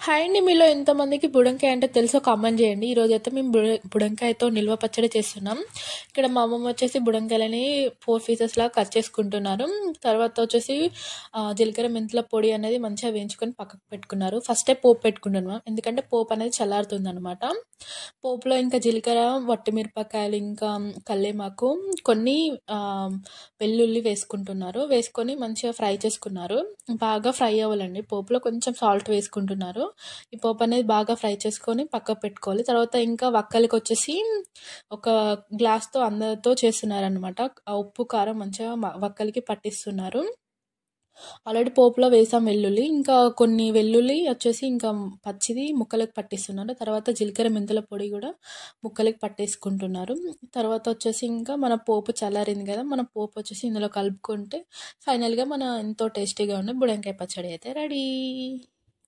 Hi అండి. మీలో ఎంతమందికి బుడంకాయ అంటే తెలుసో కామెంట్ చేయండి. ఈరోజైతే మేము బుడంకాయతో నిల్వ పచ్చడి చేస్తున్నాం. ఇక్కడ మా అమ్మమ్మ వచ్చేసి బుడంకాయలని 4 పీసెస్‌లా కట్ చేసుకుంటున్నారు. తర్వాత వచ్చేసి జీలకర్ర మెంతుల పొడి అనేది మంచిగా వేయించుకొని పక్కకు పెట్టుకున్నారు. ఫస్టే పోపు పెట్టుకుంటున్నాం. ఎందుకంటే పోపు అనేది చల్లారుతుందనమాట. పోపులో ఇంకా జీలకర్ర, వట్టిమిరపకాయలు, ఇంకా కల్లేమాకు, కొన్ని వెల్లుల్లి వేసుకుంటున్నారు. వేసుకొని మంచిగా ఫ్రై చేసుకున్నారు. బాగా ఫ్రై అవ్వాలండి. పోపులో కొంచెం సాల్ట్ వేసుకుంటున్నారు. ఈ పోపు అనేది బాగా ఫ్రై చేసుకొని పక్కకు పెట్టుకోవాలి. తర్వాత ఇంకా వక్కలకి వచ్చేసి ఒక గ్లాస్తో అందరితో చేస్తున్నారనమాట. ఆ ఉప్పు కారం మంచిగా వక్కలకి పట్టిస్తున్నారు. ఆల్రెడీ పోపులో వేసాం వెల్లుల్లి, ఇంకా కొన్ని వెల్లుల్లి వచ్చేసి ఇంకా పచ్చిది ముక్కలకు పట్టిస్తున్నారు. తర్వాత జీలకర్ర మెంతుల పొడి కూడా ముక్కలకి పట్టేసుకుంటున్నారు. తర్వాత వచ్చేసి ఇంకా మన పోపు చల్లారింది కదా, మన పోపు వచ్చేసి ఇందులో కలుపుకుంటే ఫైనల్గా మన ఎంతో టేస్టీగా ఉండే బుడంకాయ పచ్చడి అయితే రెడీ.